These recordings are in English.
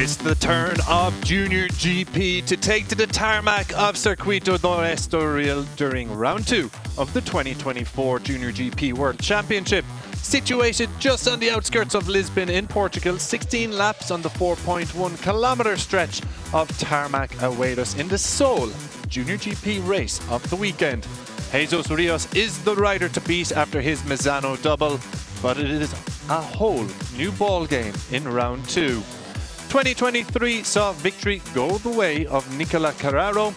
It's the turn of JuniorGP to take to the tarmac of Circuito do Estoril during round 2 of the 2024 JuniorGP World Championship. Situated just on the outskirts of Lisbon in Portugal, 16 laps on the 4.1 kilometre stretch of tarmac await us in the sole JuniorGP race of the weekend. Jesus Rios is the rider to beat after his Misano double, but it is a whole new ball game in round 2. 2023 saw victory go the way of Nicola Carraro,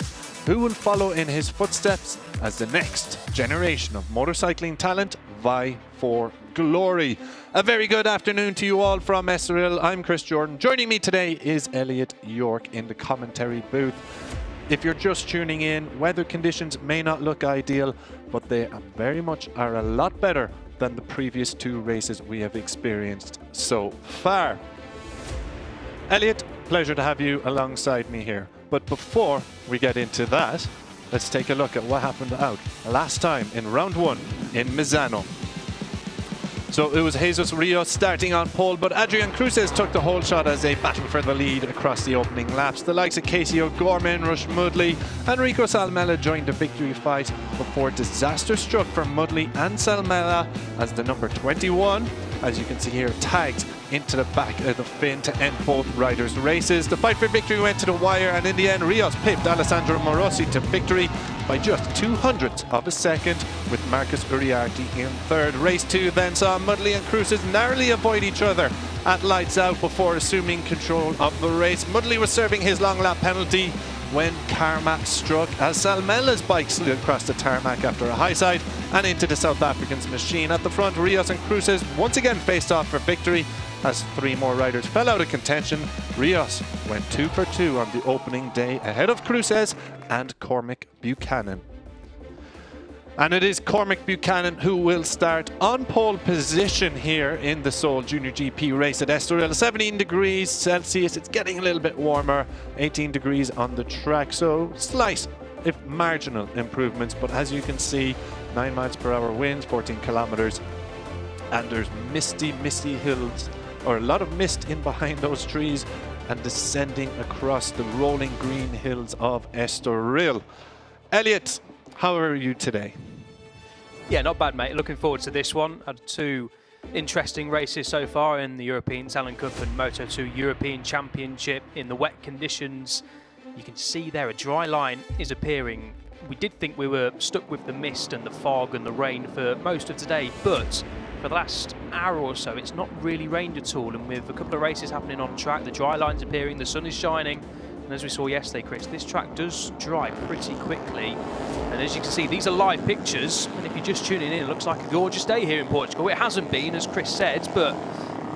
who will follow in his footsteps as the next generation of motorcycling talent vie for glory. A very good afternoon to you all from Estoril. I'm Chris Jordan. Joining me today is Elliot York in the commentary booth. If you're just tuning in, weather conditions may not look ideal, but they very much are a lot better than the previous 2 races we have experienced so far. Elliot, pleasure to have you alongside me here. But before we get into that, let's take a look at what happened out last time in round 1 in Misano. So it was Jesus Rios starting on pole, but Adrian Cruces took the whole shot as they battled for the lead across the opening laps. The likes of Casey O'Gorman, Rush Mudley and Rico Salmela joined the victory fight before disaster struck for Mudley and Salmela as the number 21, as you can see here, tagged into the back of the FIM to end both riders' races. The fight for victory went to the wire, and in the end Rios pipped Alessandro Morosi to victory by just 0.02 of a second, with Marcus Uriarte in third. Race 2 then saw Mudley and Cruces narrowly avoid each other at lights out before assuming control of the race. Mudley was serving his long lap penalty when karma struck as Salmela's bike slid across the tarmac after a high side and into the South African's machine. At the front, Rios and Cruces once again faced off for victory as 3 more riders fell out of contention. Rios went 2 for 2 on the opening day ahead of Cruces and Cormac Buchanan. And it is Cormac Buchanan who will start on pole position here in the sole JuniorGP race at Estoril. 17 degrees Celsius, it's getting a little bit warmer, 18 degrees on the track, so slight, if marginal improvements, but as you can see, 9 miles per hour winds, 14 kilometers, and there's misty hills, or a lot of mist in behind those trees and descending across the rolling green hills of Estoril. Elliot, how are you today? Yeah, not bad, mate. Looking forward to this one. Had 2 interesting races so far in the European Talent Cup and Moto2 European Championship. In the wet conditions, you can see there a dry line is appearing. We did think we were stuck with the mist and the fog and the rain for most of today, but for the last hour or so, it's not really rained at all. And with a couple of races happening on track, the dry line's appearing, the sun is shining. And as we saw yesterday, Chris, this track does dry pretty quickly. And as you can see, these are live pictures. And if you're just tuning in, it looks like a gorgeous day here in Portugal. It hasn't been, as Chris said, but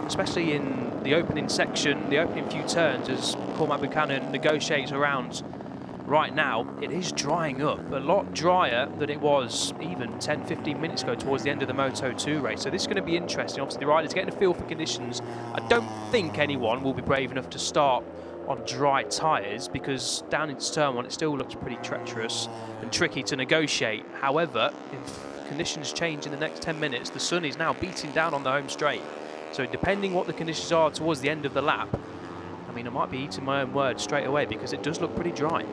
especially in the opening section, the opening few turns, as Cormac Buchanan negotiates around right now, it is drying up. A lot drier than it was even 10-15 minutes ago towards the end of the Moto2 race. So this is going to be interesting. Obviously, the riders getting a feel for conditions. I don't think anyone will be brave enough to start on dry tyres, because down into turn 1 it still looks pretty treacherous and tricky to negotiate. However, if conditions change in the next 10 minutes, the sun is now beating down on the home straight. So depending what the conditions are towards the end of the lap, I mean, I might be eating my own words straight away, because it does look pretty dry.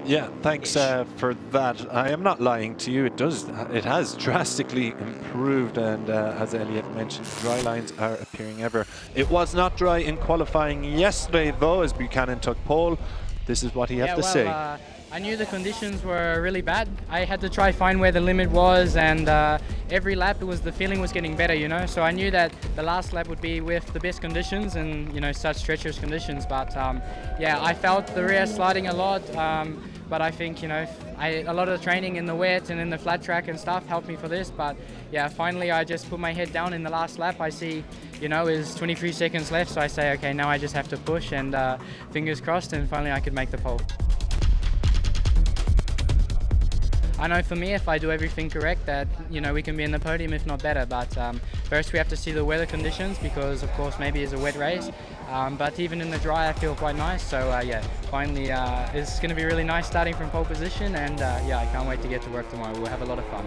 Yeah, thanks for that. I am not lying to you. It has drastically improved, and as Elliot mentioned, dry lines are appearing ever. It was not dry in qualifying yesterday, though, as Buchanan took pole. This is what he had to say. I knew the conditions were really bad. I had to try find where the limit was, and every lap the feeling was getting better, you know. So I knew that the last lap would be with the best conditions and, you know, such treacherous conditions. But yeah, I felt the rear sliding a lot. But I think, you know, a lot of the training in the wet and in the flat track and stuff helped me for this. But yeah, finally I just put my head down in the last lap. I see, you know, is 23 seconds left. So I say, okay, now I just have to push, and fingers crossed, and finally I could make the pole. I know for me, if I do everything correct, that, you know, we can be in the podium, if not better. But first we have to see the weather conditions, because of course maybe it's a wet race. But even in the dry, I feel quite nice. So yeah, finally it's going to be really nice starting from pole position. And yeah, I can't wait to get to work tomorrow. We'll have a lot of fun.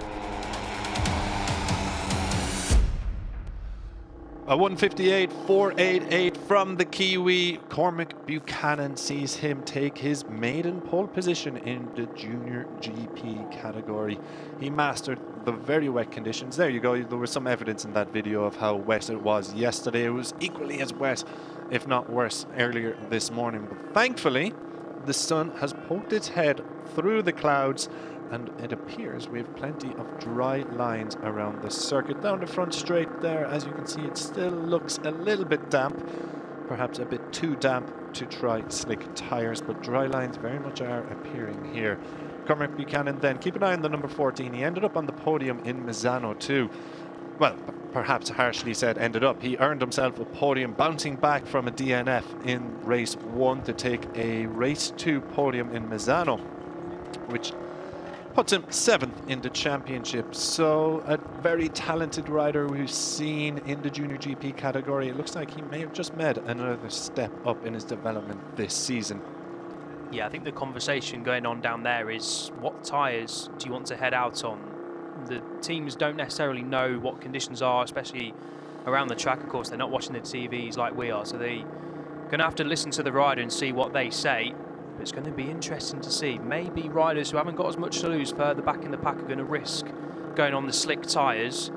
A 158.488 from the Kiwi. Cormac Buchanan sees him take his maiden pole position in the Junior GP category. He mastered the very wet conditions. There you go. There was some evidence in that video of how wet it was yesterday. It was equally as wet, if not worse, earlier this morning. But thankfully, the sun has poked its head through the clouds, and it appears we have plenty of dry lines around the circuit. Down the front straight there, as you can see, it still looks a little bit damp, perhaps a bit too damp to try slick tires, but dry lines very much are appearing here. Cormac Buchanan then, keep an eye on the number 14. He ended up on the podium in Misano too. Well, perhaps harshly said ended up. He earned himself a podium, bouncing back from a DNF in race 1 to take a race 2 podium in Misano, which puts him 7th in the championship. So a very talented rider we've seen in the Junior GP category. It looks like he may have just made another step up in his development this season. Yeah, I think the conversation going on down there is, what tyres do you want to head out on? The teams don't necessarily know what conditions are, especially around the track. Of course, they're not watching the TVs like we are, so they're going to have to listen to the rider and see what they say. It's going to be interesting to see. Maybe riders who haven't got as much to lose further back in the pack are going to risk going on the slick tyres,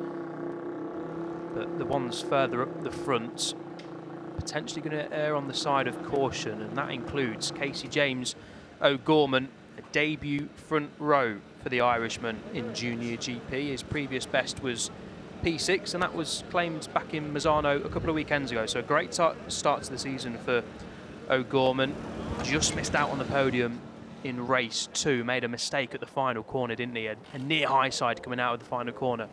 but the ones further up the front potentially going to err on the side of caution, and that includes Casey James O'Gorman, a debut front row for the Irishman in Junior GP. His previous best was P6, and that was claimed back in Misano a couple of weekends ago. So a great start to the season for O'Gorman. Just missed out on the podium in race 2. Made a mistake at the final corner, didn't he? A near high side coming out of the final corner.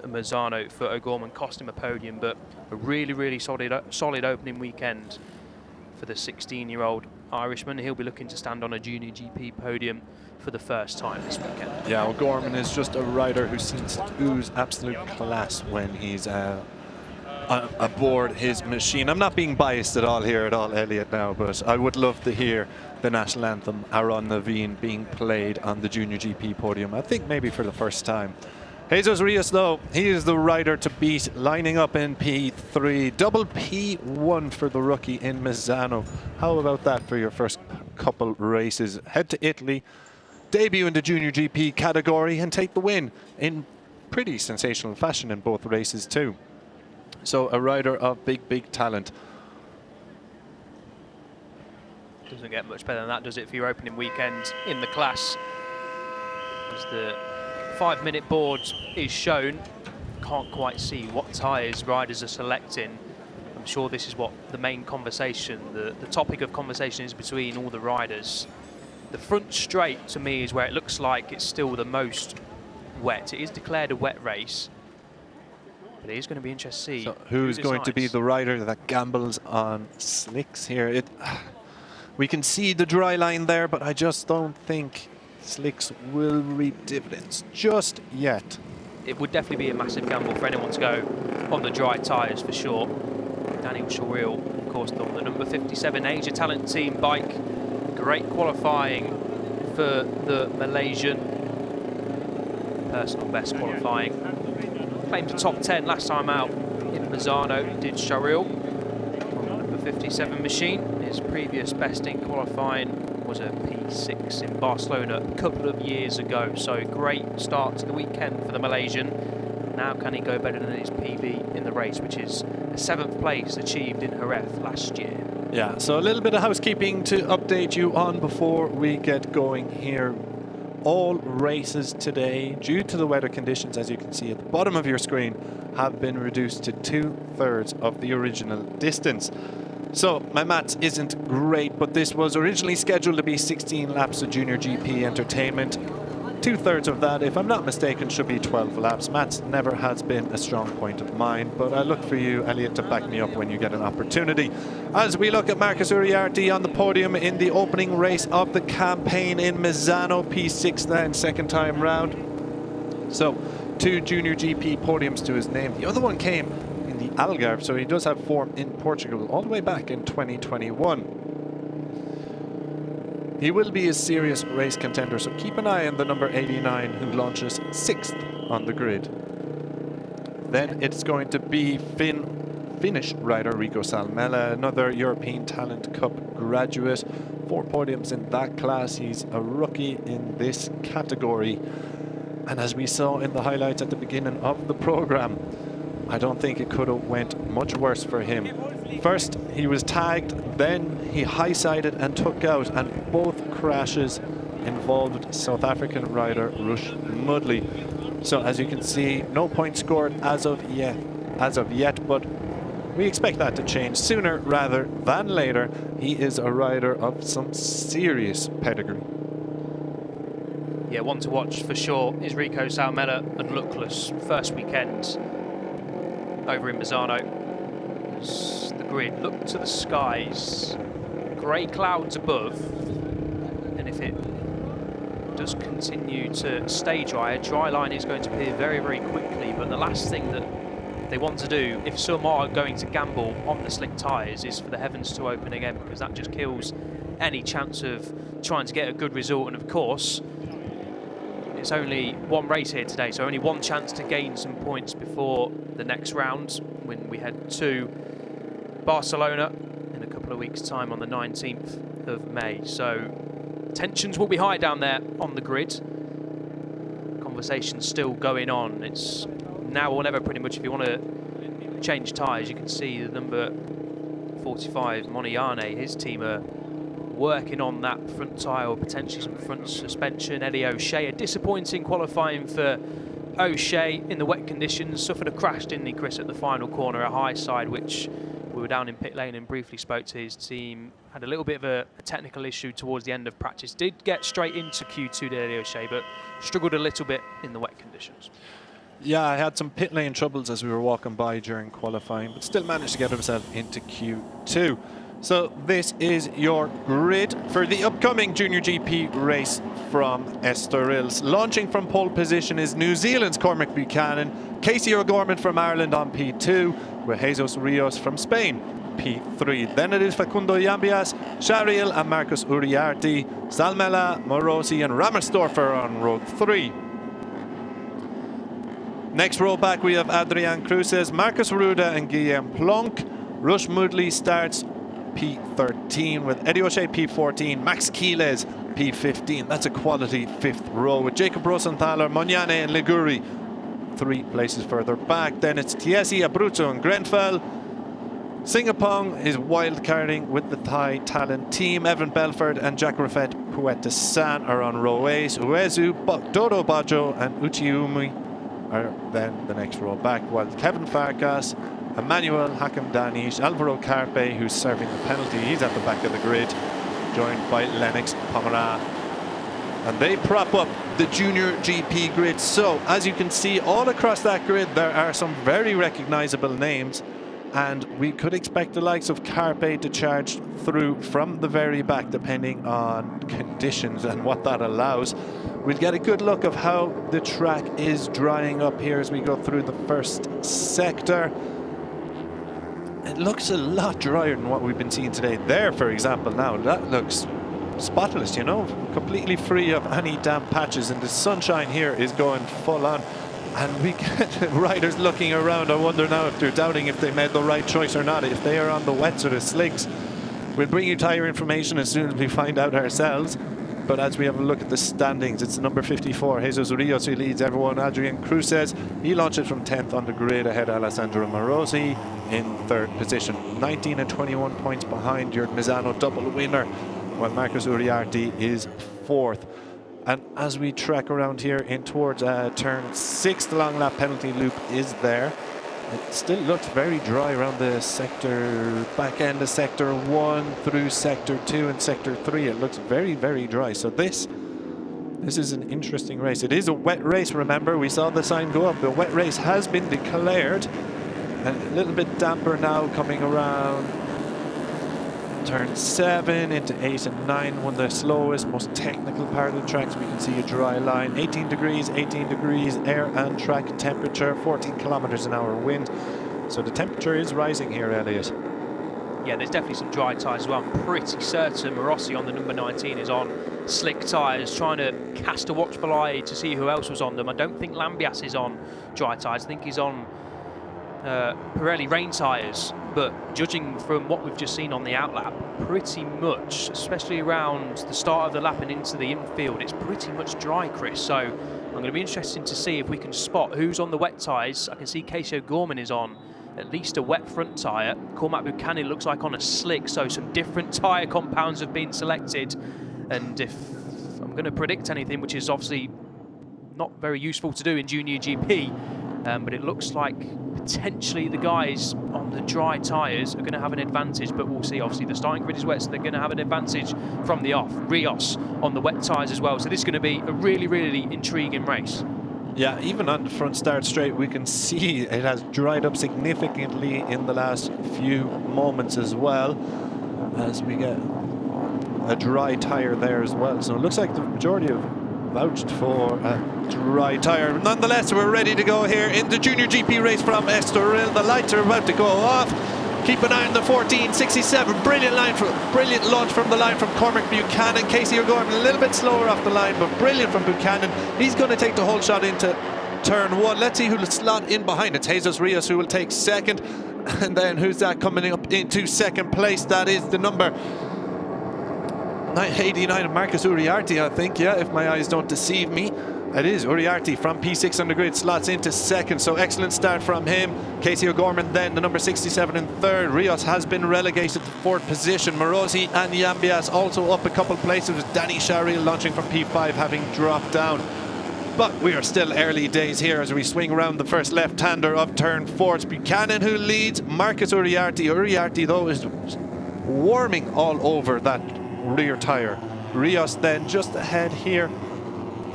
Misano for O'Gorman cost him a podium, but a really solid opening weekend for the 16-year-old Irishman. He'll be looking to stand on a Junior GP podium for the first time this weekend. Yeah, O'Gorman is just a rider who seems to ooze absolute class when he's aboard his machine. I'm not being biased at all here Elliot, now, but I would love to hear the national anthem Aaron Naveen being played on the Junior GP podium. I think maybe for the first time. Jesus Rios, though, he is the rider to beat, lining up in P3. Double P1 for the rookie in Misano. How about that for your first couple races? Head to Italy, debut in the Junior GP category, and take the win in pretty sensational fashion in both races too. So a rider of big talent. Doesn't get much better than that, does it, for your opening weekend in the class? As the 5-minute board is shown, can't quite see what tyres riders are selecting. I'm sure this is what the main conversation, the topic of conversation is between all the riders. The front straight, to me, is where it looks like it's still the most wet. It is declared a wet race, but it is going to be interesting to see so who's going to be the rider that gambles on slicks here. We can see the dry line there, but I just don't think slicks will reap dividends just yet. It would definitely be a massive gamble for anyone to go on the dry tyres for sure. Daniel Shuril, of course, on the number 57 Asia Talent Team bike. Great qualifying for the Malaysian. Personal best qualifying. Claimed a top 10 last time out in Misano, did Shuril on the number 57 machine. His previous best in qualifying was a P6 in Barcelona a couple of years ago. So great start to the weekend for the Malaysian. Now can he go better than his PB in the race, which is a 7th place achieved in Jerez last year. Yeah, so a little bit of housekeeping to update you on before we get going here. All races today, due to the weather conditions, as you can see at the bottom of your screen, have been reduced to 2/3 of the original distance. So my maths isn't great, but this was originally scheduled to be 16 laps of Junior GP entertainment. 2/3 of that, if I'm not mistaken, should be 12 laps. Maths never has been a strong point of mine, but I look for you, Elliot, to back me up when you get an opportunity. As we look at Marcus Uriarte on the podium in the opening race of the campaign in Misano, P6 then, second time round. So 2 Junior GP podiums to his name. The other one came in the Algarve, so he does have form in Portugal all the way back in 2021. He will be a serious race contender, so keep an eye on the number 89 who launches 6th on the grid. Then it's going to be Finn Finnish rider Rico Salmela, another European Talent Cup graduate. 4 podiums in that class. He's a rookie in this category. And as we saw in the highlights at the beginning of the program, I don't think it could have went much worse for him. First, he was tagged, then he high-sided and took out, and both crashes involved South African rider Rush Mudley. So as you can see, no points scored as of yet, but we expect that to change sooner rather than later. He is a rider of some serious pedigree. Yeah, one to watch for sure is Rico Salmela and Lookless. First weekend over in Misano. As the grid, look to the skies, grey clouds above, and if it does continue to stay dry, a dry line is going to appear very, very quickly. But the last thing that they want to do, if some are going to gamble on the slick tyres, is for the heavens to open again, because that just kills any chance of trying to get a good result. And of course, it's only one race here today, so only one chance to gain some points before the next round, when we head to Barcelona in a couple of weeks' time on the 19th of May. So tensions will be high down there on the grid. Conversation's still going on. It's now or never pretty much. If you want to change tyres, you can see the number 45, Moniane, his team are working on that front tyre or potentially some front suspension. Eddie O'Shea, a disappointing qualifying for O'Shea in the wet conditions. Suffered a crash, didn't he, Chris, at the final corner, a high side, which we were down in pit lane and briefly spoke to his team. Had a little bit of a technical issue towards the end of practice. Did get straight into Q2, did Eddie O'Shea, but struggled a little bit in the wet conditions. Yeah, I had some pit lane troubles as we were walking by during qualifying, but still managed to get himself into Q2. So this is your grid for the upcoming Junior GP race from Estoril. Launching from pole position is New Zealand's Cormac Buchanan, Casey O'Gorman from Ireland on P2, with Jesus Rios from Spain, P3. Then it is Facundo Yambias, Shariel and Marcus Uriarte, Salmela, Morosi and Rammersdorfer on row 3. Next row back we have Adrian Cruces, Marcus Ruda and Guillaume Plonk. Rush Mudley starts P13 with Eddie O'Shea P14, Max Quiles P15. That's a quality 5th row with Jacob Rosenthaler, Moniane and Liguri 3 places further back. Then it's Tiesi, Abruzzo and Grenfell. Singapong is wildcarding with the Thai talent team. Evan Belford and Jack Raffet Pueta San are on row 8. Uezu, Dodo Bajo and Uchiumi are then the next row back, while Kevin Farkas, Emmanuel Hakam Danish, Alvaro Carpe, who's serving the penalty, he's at the back of the grid, joined by Lennox Pomeran. And they prop up the Junior GP grid. So, as you can see, all across that grid, there are some very recognizable names, and we could expect the likes of Carpe to charge through from the very back, depending on conditions and what that allows. We'll get a good look of how the track is drying up here as we go through the first sector. It looks a lot drier than what we've been seeing today. There, for example, now, that looks spotless, you know, completely free of any damp patches, and the sunshine here is going full on. And we get riders looking around. I wonder now if they're doubting if they made the right choice or not, if they are on the wets or the slicks. We'll bring you tyre information as soon as we find out ourselves. But as we have a look at the standings, it's number 54, Jesus Rios, who leads everyone. Adrian Cruces, he launches from 10th on the grid ahead of Alessandro Morosi in 3rd position. 19 and 21 points behind your Misano double winner, while Marcus Uriarte is 4th. And as we track around here in towards turn 6, the long lap penalty loop is there. It still looks very dry around the sector, back end of sector 1 through sector 2 and sector 3. It looks very, very dry. So this is an interesting race. It is a wet race, remember. We saw the sign go up. The wet race has been declared. And a little bit damper now coming around turn 7 into 8 and 9, one of the slowest, most technical part of the tracks. We can see a dry line, 18 degrees, air and track temperature, 14 kilometers an hour wind. So the temperature is rising here, Elliot. Yeah, there's definitely some dry tyres as well. I'm pretty certain Morossi on the number 19 is on slick tyres, trying to cast a watchful eye to see who else was on them. I don't think Lambias is on dry tyres. I think he's on Pirelli rain tyres, but judging from what we've just seen on the outlap, pretty much, especially around the start of the lap and into the infield, it's pretty much dry, Chris. So I'm going to be interested to see if we can spot who's on the wet tyres. I can see Casey O'Gorman is on at least a wet front tyre. Cormac Buchanan looks like on a slick, so some different tyre compounds have been selected. And if I'm going to predict anything, which is obviously not very useful to do in Junior GP, but it looks like potentially the guys on the dry tyres are going to have an advantage, but we'll see. Obviously the starting grid is wet, so they're going to have an advantage from the off. Rios on the wet tyres as well, so this is going to be a really, really intriguing race. Yeah, even on the front start straight, we can see it has dried up significantly in the last few moments as well, as we get a dry tyre there as well. So it looks like the majority have vouched for a dry tyre. Nonetheless, we're ready to go here in the Junior GP race from Estoril. The lights are about to go off. Keep an eye on the 14.67. Brilliant launch from the line from Cormac Buchanan. Casey O'Gorman a little bit slower off the line, but brilliant from Buchanan. He's going to take the whole shot into turn one. Let's see who'll slot in behind. It's Jesus Rios who will take second. And then who's that coming up into second place? That is the number 89 of Marcus Uriarte, I think. Yeah, if my eyes don't deceive me. It is Uriarte from P6 on the grid, slots into second, so excellent start from him. Casey O'Gorman then, the number 67 in third. Rios has been relegated to fourth position. Morosi and Yambias also up a couple places, with Danny Sharil launching from P5 having dropped down. But we are still early days here as we swing around the first left-hander of turn 4. It's Buchanan who leads, Marcus Uriarte. Uriarte, though, is warming all over that rear tyre. Rios then just ahead here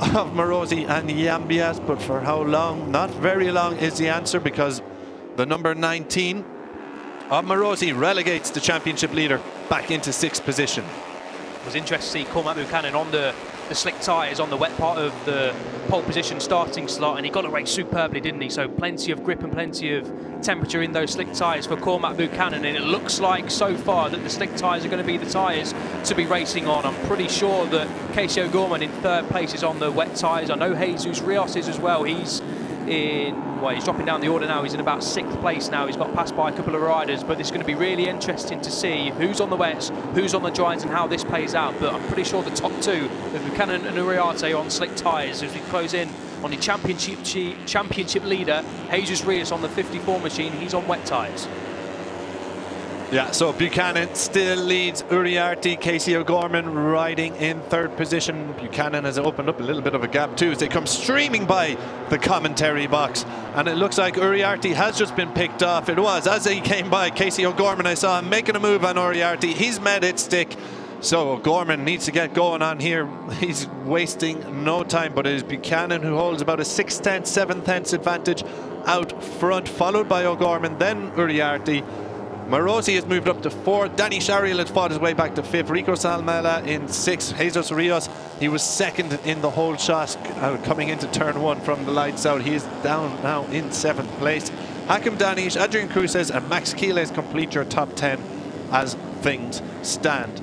of Morosi and Yambias, but for how long? Not very long is the answer, because the number 19 of Morosi relegates the championship leader back into 6th position. It was interesting to see Cormac Buchanan on the slick tyres on the wet part of the pole position starting slot, and he got away superbly, didn't he? So plenty of grip and plenty of temperature in those slick tyres for Cormac Buchanan, and it looks like so far that the slick tyres are going to be the tyres to be racing on. I'm pretty sure that Casey O'Gorman in third place is on the wet tyres. I know Jesus Rios is as well. He's dropping down the order now. He's in about 6th place now. He's got passed by a couple of riders, but it's going to be really interesting to see who's on the wets, who's on the dries, and how this plays out. But I'm pretty sure the top two, Buchanan and Uriarte, on slick tyres as we close in on the championship leader, Jesus Rios, on the 54 machine. He's on wet tyres. Yeah, so Buchanan still leads Uriarte. Casey O'Gorman riding in third position. Buchanan has opened up a little bit of a gap too as they come streaming by the commentary box. And it looks like Uriarte has just been picked off. It was as he came by Casey O'Gorman. I saw him making a move on Uriarte. He's made it stick. So O'Gorman needs to get going on here. He's wasting no time, but it is Buchanan who holds about a 6/10, 7/10 advantage out front, followed by O'Gorman, then Uriarte. Morosi has moved up to 4th. Danny Sharil has fought his way back to 5th. Rico Salmela in 6th. Jesus Rios, he was 2nd in the whole shot coming into turn 1 from the lights out. He is down now in 7th place. Hakim Danish, Adrian Cruces and Max Quiles complete your top 10 as things stand.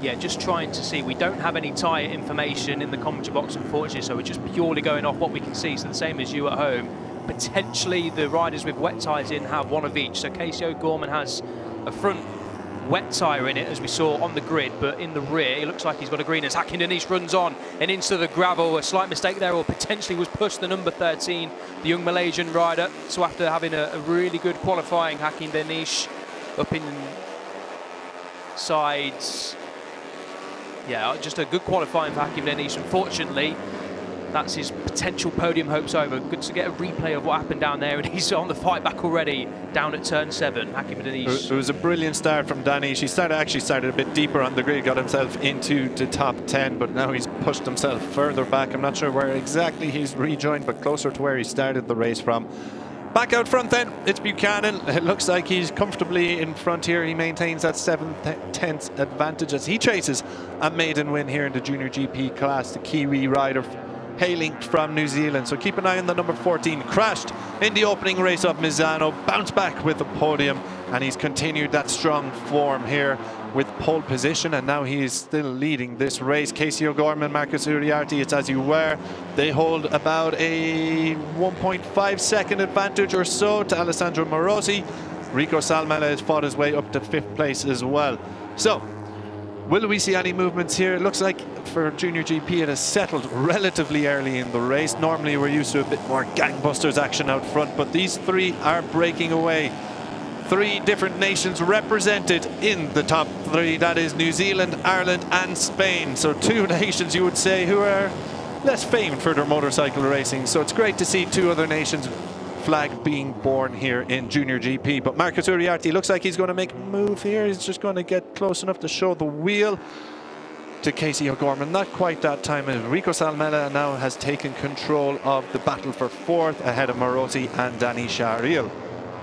Yeah, just trying to see. We don't have any tyre information in the commentary box, unfortunately, so we're just purely going off what we can see. So the same as you at home. Potentially the riders with wet tyres in have one of each. So Casey O'Gorman has a front wet tyre in it, as we saw on the grid, but in the rear it looks like he's got a green as Hakim Danish runs on and into the gravel. A slight mistake there, or potentially was pushed, the number 13, the young Malaysian rider. So after having a really good qualifying, Hakim Danish up in sides. Yeah, just a good qualifying for Hakim Danish. Unfortunately, that's his potential podium hopes over. Good to get a replay of what happened down there, and he's on the fight back already down at turn 7. Hakim Danish. It was a brilliant start from Danish. He actually started a bit deeper on the grid, got himself into the top 10, but now he's pushed himself further back. I'm not sure where exactly he's rejoined, but closer to where he started the race from. Back out front then, it's Buchanan. It looks like he's comfortably in front here. He maintains that 7/10 advantage as he chases a maiden win here in the Junior GP class. The Kiwi rider hailing from New Zealand. So keep an eye on the number 14. Crashed in the opening race of Misano. Bounced back with the podium. and he's continued that strong form here with pole position, and now he is still leading this race. Casey O'Gorman, Marcus Uriarte, it's as you were. They hold about a 1.5 second advantage or so to Alessandro Morosi. Rico Salmela has fought his way up to 5th place as well. So, will we see any movements here? It looks like for Junior GP it has settled relatively early in the race. Normally we're used to a bit more gangbusters action out front, but these three are breaking away. 3 different nations represented in the top 3. That is New Zealand, Ireland and Spain. So 2 nations, you would say, who are less famed for their motorcycle racing. So it's great to see 2 other nations' flag being born here in Junior GP. But Marcus Uriarte looks like he's going to make a move here. He's just going to get close enough to show the wheel to Casey O'Gorman. Not quite that time. Rico Salmela now has taken control of the battle for 4th ahead of Morosi and Danny Shariel.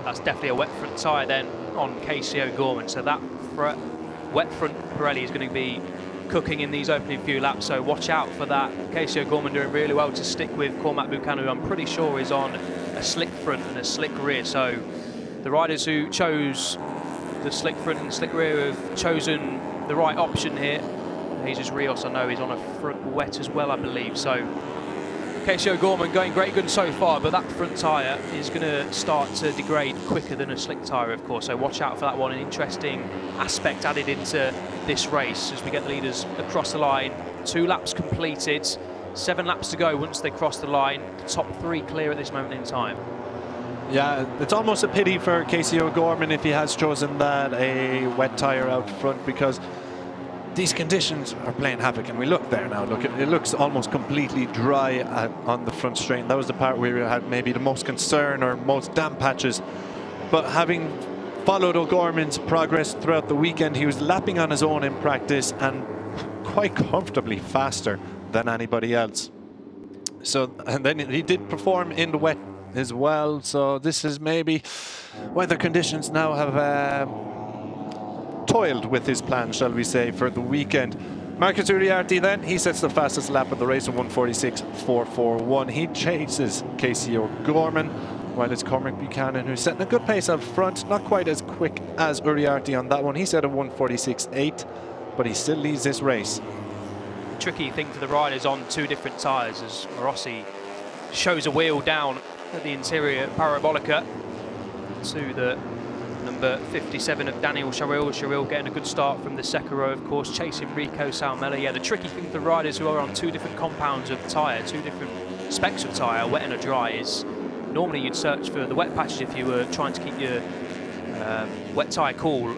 That's definitely a wet front tyre then on Casey O'Gorman. So that wet front Pirelli is going to be cooking in these opening few laps. So watch out for that. Casey O'Gorman doing really well to stick with Cormac Buchanan, who I'm pretty sure is on a slick front and a slick rear. So the riders who chose the slick front and slick rear have chosen the right option here. Jesus Rios, I know, is on a front wet as well, I believe. So Casey O'Gorman going great guns so far, but that front tyre is going to start to degrade quicker than a slick tyre, of course. So watch out for that one. An interesting aspect added into this race as we get the leaders across the line. 2 laps completed, 7 laps to go once they cross the line. The top 3 clear at this moment in time. Yeah, it's almost a pity for Casey O'Gorman if he has chosen that a wet tyre out front, because these conditions are playing havoc, and we look there now. Look, it looks almost completely dry on the front straight. And that was the part where we had maybe the most concern or most damp patches. But having followed O'Gorman's progress throughout the weekend, he was lapping on his own in practice and quite comfortably faster than anybody else. So, and then he did perform in the wet as well. So this is maybe weather conditions now have toiled with his plan, shall we say, for the weekend. Marcus Uriarte then, he sets the fastest lap of the race of 1:46.441. He chases Casey O'Gorman, while it's Cormac Buchanan who's setting a good pace up front. Not quite as quick as Uriarte on that one. He set a 1:46.8, but he still leads this race. Tricky thing for the riders on 2 different tyres as Morosi shows a wheel down at the interior parabolica to the number 57 of Daniel Shariel. Shariel getting a good start from the second row, of course, chasing Rico Salmela. Yeah, the tricky thing for the riders who are on 2 different compounds of tyre, 2 different specs of tyre, wet and a dry, is normally you'd search for the wet patches if you were trying to keep your wet tyre cool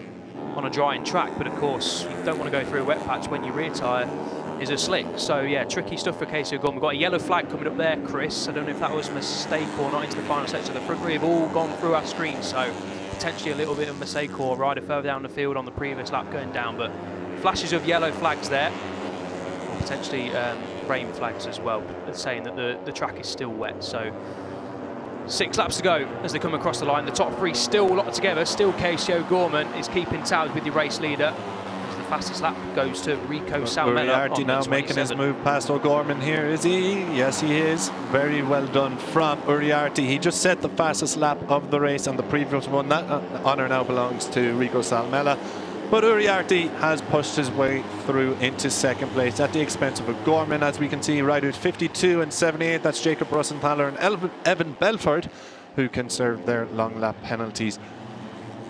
on a drying track. But of course, you don't want to go through a wet patch when your rear tyre is a slick. So yeah, tricky stuff for Casey O'Gorman. We've got a yellow flag coming up there, Chris. I don't know if that was a mistake or not into the final section. The front rear have all gone through our screen, so potentially a little bit of mistake or rider further down the field on the previous lap going down, but flashes of yellow flags there, or potentially rain flags as well, saying that the track is still wet. So 6 laps to go as they come across the line. The top 3 still locked together. Still Casey O'Gorman is keeping tabs with the race leader. As the fastest lap goes to Rico Salmela. Uriarte now making his move past O'Gorman here, is he? Yes, he is. Very well done from Uriarte. He just set the fastest lap of the race on the previous one. That honour now belongs to Rico Salmela. But Uriarte has pushed his way through into 2nd place at the expense of O'Gorman. As we can see, riders 52 and 78, that's Jacob Rossenthaler and Evan Belford, who can serve their long lap penalties.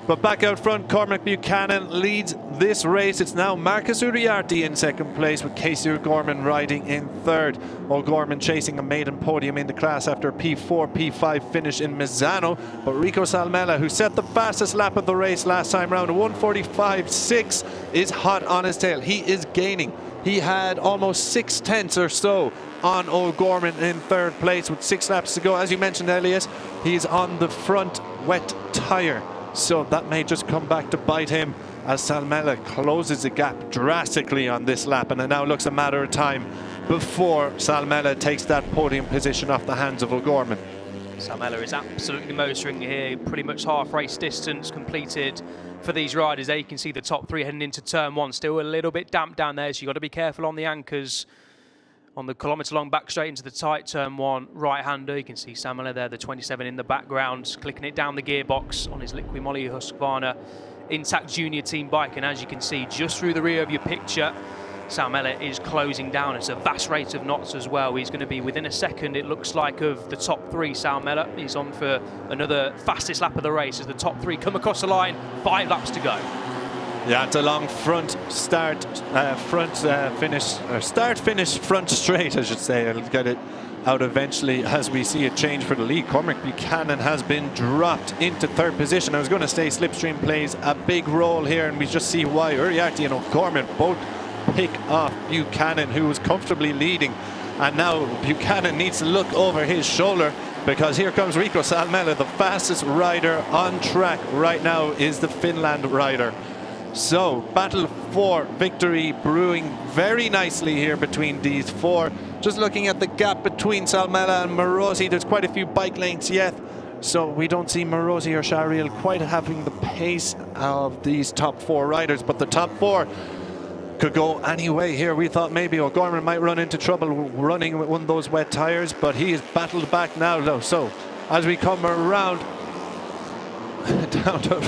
But back out front, Cormac Buchanan leads this race. It's now Marcus Uriarte in 2nd place, with Casey O'Gorman riding in 3rd. O'Gorman chasing a maiden podium in the class after a P4, P5 finish in Misano. But Rico Salmela, who set the fastest lap of the race last time round, 1:45.6, is hot on his tail. He is gaining. He had almost 6 tenths or so on O'Gorman in 3rd place with 6 laps to go. As you mentioned, Elias, he's on the front wet tyre, so that may just come back to bite him as Salmela closes the gap drastically on this lap, and it now looks a matter of time before Salmela takes that podium position off the hands of O'Gorman. Salmela is absolutely motoring here, pretty much half race distance completed for these riders. There you can see the top 3 heading into turn 1, still a little bit damp down there, so you've got to be careful on the anchors on the kilometre-long back straight into the tight turn one right-hander. You can see Sam Miller there, the 27 in the background, clicking it down the gearbox on his Liqui Moly Husqvarna intact junior team bike. And as you can see, just through the rear of your picture, Sam Miller is closing down. It's a vast rate of knots as well. He's going to be within a second, it looks like, of the top three. Sam Miller, he's on for another fastest lap of the race as the top three come across the line. 5 laps to go. Yeah, it's a long front start, finish, or start, finish, front straight, I should say. I'll get it out eventually as we see a change for the lead. Cormac Buchanan has been dropped into 3rd position. I was going to say Slipstream plays a big role here, and we just see why. Uriarte and O'Gorman both pick off Buchanan, who was comfortably leading. And now Buchanan needs to look over his shoulder, because here comes Rico Salmela, the fastest rider on track right now is the Finland rider. So, battle for victory brewing very nicely here between these four. Just looking at the gap between Salmela and Morosi, there's quite a few bike lengths yet. So we don't see Morosi or Shariel quite having the pace of these top 4 riders. But the top 4 could go any way here. We thought maybe O'Gorman might run into trouble running with one of those wet tires, but he is battled back now though. So, as we come around down to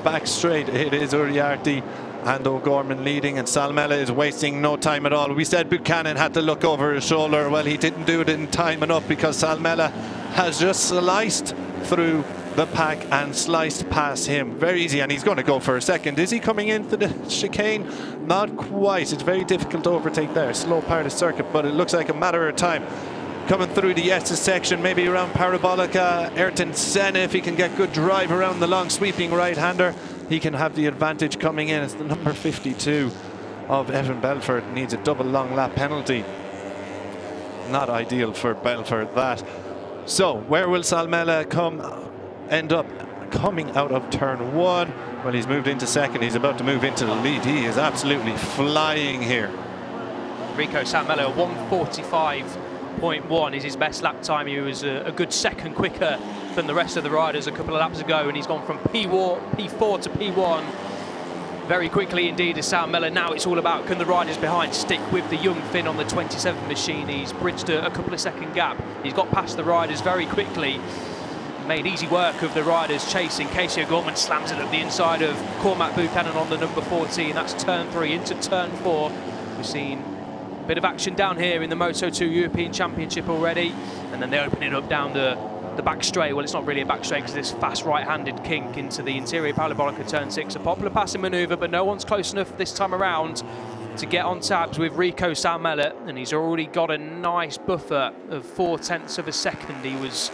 back straight, it is Uriarte and O'Gorman leading, and Salmela is wasting no time at all. We said Buchanan had to look over his shoulder. Well, he didn't do it in time enough, because Salmela has just sliced through the pack and sliced past him. Very easy, and he's going to go for a second. Is he coming into the chicane? Not quite. It's very difficult to overtake there. Slow part of circuit, but it looks like a matter of time. Coming through the Estes section, maybe around Parabolica, Ayrton Senna, if he can get good drive around the long sweeping right-hander, he can have the advantage coming in. It's the number 52 of Evan Belfort. Needs a double long lap penalty. Not ideal for Belfort, that. So, where will Salmela end up coming out of turn 1? Well, he's moved into second. He's about to move into the lead. He is absolutely flying here. Rico Salmela, 1:45.1 is his best lap time. He was a good second quicker than the rest of the riders a couple of laps ago, and he's gone from P4 to P1 very quickly indeed as Salmela. Now it's all about, can the riders behind stick with the young Finn on the 27 machine? He's bridged a couple of second gap. He's got past the riders very quickly, made easy work of the riders chasing. Casey O'Gorman slams it at the inside of Cormac Buchanan on the number 14. That's turn 3 into turn 4. We've seen a bit of action down here in the Moto2 European Championship already, and then they open it up down the back straight. Well, it's not really a back straight because this fast right-handed kink into the interior Parabolica turn 6. A popular passing manoeuvre, but no one's close enough this time around to get on tabs with Rico Salmela, and he's already got a nice buffer of 0.4 of a second. He was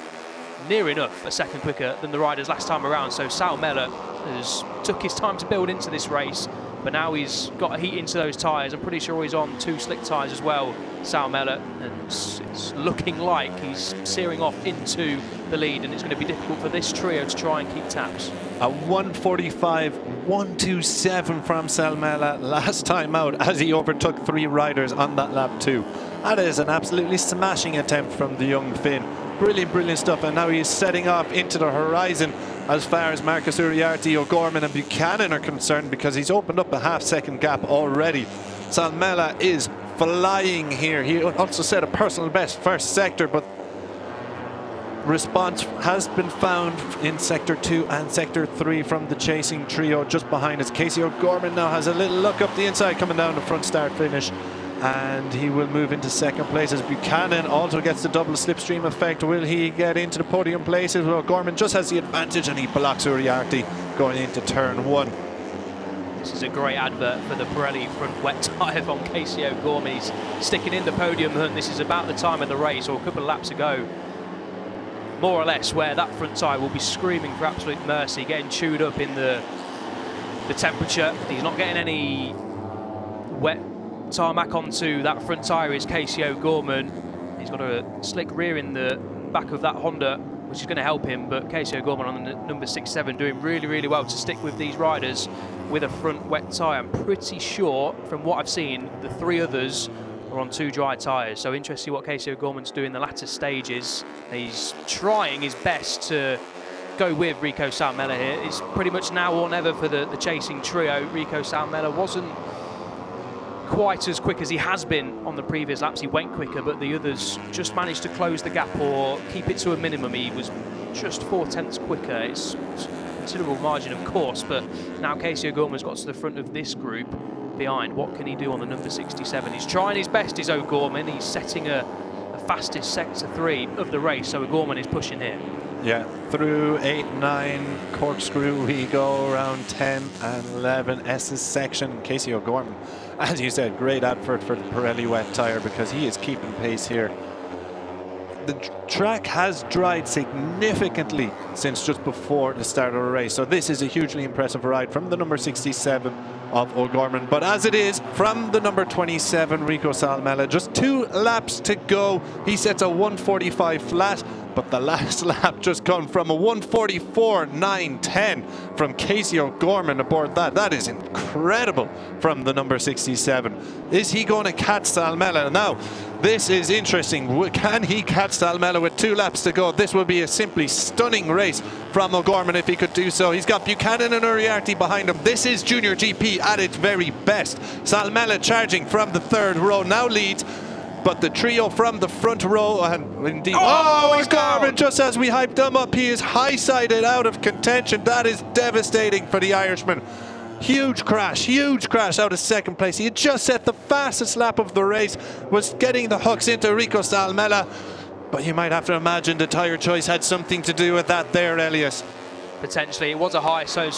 near enough a second quicker than the riders last time around, so Salmela has took his time to build into this race, but now he's got a heat into those tyres. I'm pretty sure he's on 2 slick tyres as well, Salmela, and it's looking like he's searing off into the lead, and it's going to be difficult for this trio to try and keep tabs. A 1:45.127 from Salmela last time out, as he overtook 3 riders on that lap too. That is an absolutely smashing attempt from the young Finn. Brilliant, brilliant stuff, and now he's setting off into the horizon as far as Marcus Uriarte, O'Gorman and Buchanan are concerned, because he's opened up a half-second gap already. Salmela is flying here. He also set a personal best first sector, but response has been found in sector 2 and sector 3 from the chasing trio just behind us. Casey O'Gorman now has a little look up the inside coming down the front start finish, and he will move into second place as Buchanan also gets the double slipstream effect. Will he get into the podium places? Well, O'Gorman just has the advantage, and he blocks Uriarte going into turn 1. This is a great advert for the Pirelli front wet tyre on Casey O'Gorman. He's sticking in the podium hunt. This is about the time of the race, or a couple of laps ago, more or less, where that front tyre will be screaming for absolute mercy, getting chewed up in the temperature. He's not getting any wet tarmac onto that front tyre is Casey O'Gorman. He's got a slick rear in the back of that Honda, which is going to help him, but Casey O'Gorman on the number 6-7 doing really, really well to stick with these riders with a front wet tyre. I'm pretty sure, from what I've seen, the 3 others are on 2 dry tyres, so interesting to see what Casey O'Gorman's doing in the latter stages. He's trying his best to go with Rico Salmela here. It's pretty much now or never for the chasing trio. Rico Salmela wasn't quite as quick as he has been on the previous laps. He went quicker, but the others just managed to close the gap or keep it to a minimum. He was just 4/10 quicker. It's a considerable margin, of course, but now Casey O'Gorman's got to the front of this group behind. What can he do on the number 67? He's trying his best, is O'Gorman. He's setting a fastest sector 3 of the race, so O'Gorman is pushing here. Yeah, through 8, 9, corkscrew we go, around 10 and 11, S's section. Casey O'Gorman, as you said, great advert for the Pirelli wet tyre because he is keeping pace here. The track has dried significantly since just before the start of the race, so this is a hugely impressive ride from the number 67 of O'Gorman. But as it is, from the number 27, Rico Salmela, just 2 laps to go. He sets a 1:45 flat, but the last lap just come from a 1:44.910 from Casey O'Gorman aboard that. That is incredible from the number 67. Is he going to catch Salmela? Now, this is interesting. Can he catch Salmela with 2 laps to go? This would be a simply stunning race from O'Gorman if he could do so. He's got Buchanan and Uriarte behind him. This is Junior GP at its very best. Salmela charging from the 3rd row now leads, but the trio from the front row, and indeed, O'Gorman, just as we hyped him up, he is high-sided out of contention. That is devastating for the Irishman. Huge crash out of 2nd place. He had just set the fastest lap of the race, was getting the hooks into Rico Salmela, but you might have to imagine the tyre choice had something to do with that there, Elias. Potentially, it was a high side,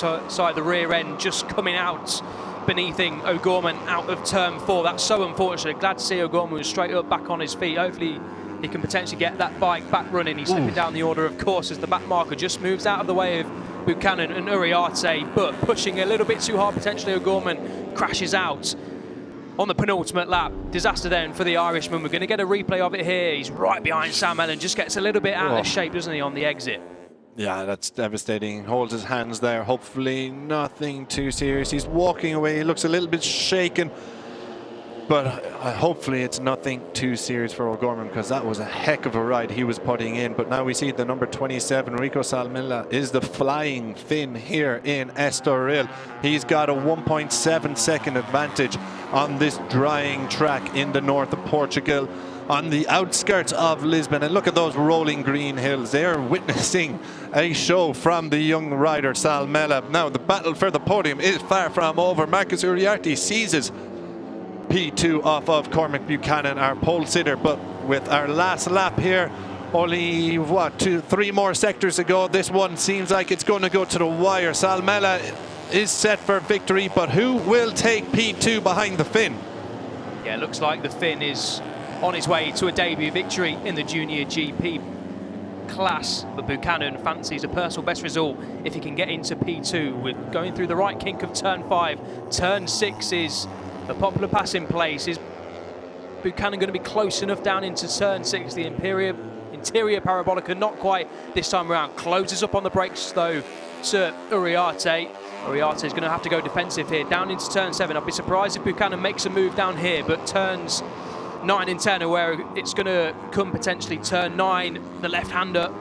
the rear end just coming out beneathing O'Gorman out of turn 4. That's so unfortunate. Glad to see O'Gorman was straight up back on his feet. Hopefully he can potentially get that bike back running. He's slipping down the order, of course, as the back marker just moves out of the way of Buchanan and Uriarte, but pushing a little bit too hard. Potentially O'Gorman crashes out on the penultimate lap. Disaster then for the Irishman. We're going to get a replay of it here. He's right behind Sam Ellen, just gets a little bit out of shape, doesn't he, on the exit? Yeah, that's devastating. Holds his hands there. Hopefully nothing too serious. He's walking away. He looks a little bit shaken, but hopefully it's nothing too serious for O'Gorman, because that was a heck of a ride he was putting in. But now we see the number 27, Rico Salmela, is the flying Finn here in Estoril. He's got a 1.7 second advantage on this drying track in the north of Portugal, on the outskirts of Lisbon. And look at those rolling green hills. They are witnessing a show from the young rider Salmela. Now the battle for the podium is far from over. Marcus Uriarte seizes P2 off of Cormac Buchanan, our pole sitter, but with our last lap here, only 3 more sectors to go. This one seems like it's going to go to the wire. Salmela is set for victory, but who will take P2 behind the Finn? Yeah, it looks like the Finn is on his way to a debut victory in the Junior GP class, but Buchanan fancies a personal best result if he can get into P2. We're going through the right kink of turn 5. Turn 6 is a popular passing place. Is Buchanan going to be close enough down into turn 6? The interior parabolica, not quite this time around. Closes up on the brakes though to Uriarte. Uriarte is going to have to go defensive here, down into turn 7. I'd be surprised if Buchanan makes a move down here, but turns 9 and 10 are where it's going to come potentially. Turn 9, the left-hander.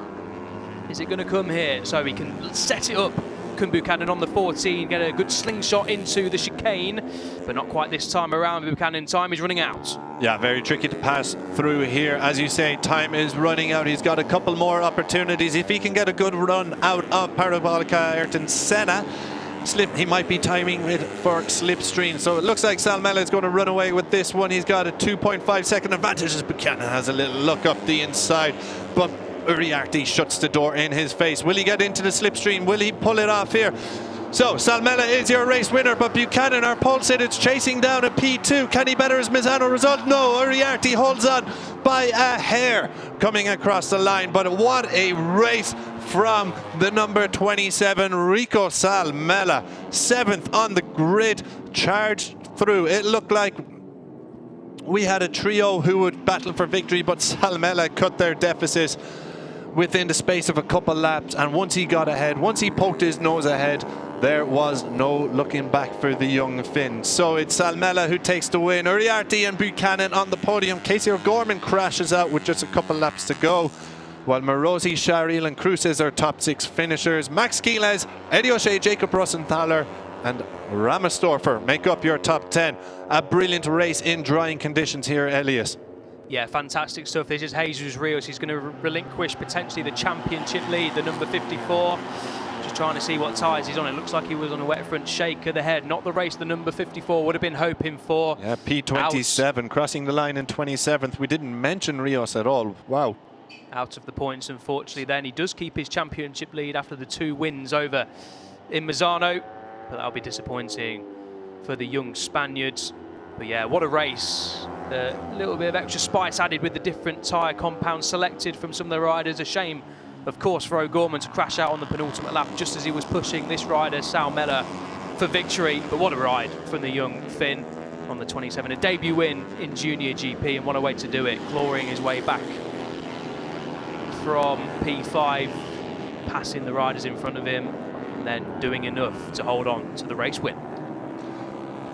Is it going to come here? So he can set it up. Can Buchanan on the 14 get a good slingshot into the chicane, but not quite this time around. Buchanan, time is running out. Yeah, very tricky to pass through here. As you say, time is running out. He's got a couple more opportunities. If he can get a good run out of Parabolica Ayrton Senna, he might be timing it for slipstream. So it looks like Salmela is going to run away with this one. He's got a 2.5 second advantage as Buchanan has a little look up the inside, but Uriarte shuts the door in his face. Will he get into the slipstream? Will he pull it off here? So Salmela is your race winner, but Buchanan, our pole sitter, is chasing down a P2. Can he better his Misano result? No, Uriarte holds on by a hair coming across the line. But what a race from the number 27, Rico Salmela. 7th on the grid, charged through. It looked like we had a trio who would battle for victory, but Salmela cut their deficit within the space of a couple laps, and once he got ahead, once he poked his nose ahead, there was no looking back for the young Finn. So it's Salmela who takes the win. Uriarte and Buchanan on the podium. Casey O'Gorman crashes out with just a couple laps to go, while Morosi, Sharil and Cruz are top 6 finishers. Max Quiles, Eddie O'Shea, Jacob Rossenthaler and Rammersdorfer make up your top 10. A brilliant race in drying conditions here, Elias. Yeah, fantastic stuff. This is Jesus Rios. He's going to relinquish potentially the championship lead, the number 54. Just trying to see what tyres he's on. It looks like he was on a wet front shake of the head. Not the race the number 54 would have been hoping for. Yeah, P27, crossing the line in 27th. We didn't mention Rios at all. Wow. Out of the points, unfortunately, then. He does keep his championship lead after the 2 wins over in Misano, but that'll be disappointing for the young Spaniards. But yeah, what a race. A little bit of extra spice added with the different tyre compounds selected from some of the riders. A shame, of course, for O'Gorman to crash out on the penultimate lap just as he was pushing this rider, Salmela, for victory. But what a ride from the young Finn on the 27. A debut win in Junior GP, and what a way to do it, clawing his way back from P5, passing the riders in front of him, and then doing enough to hold on to the race win.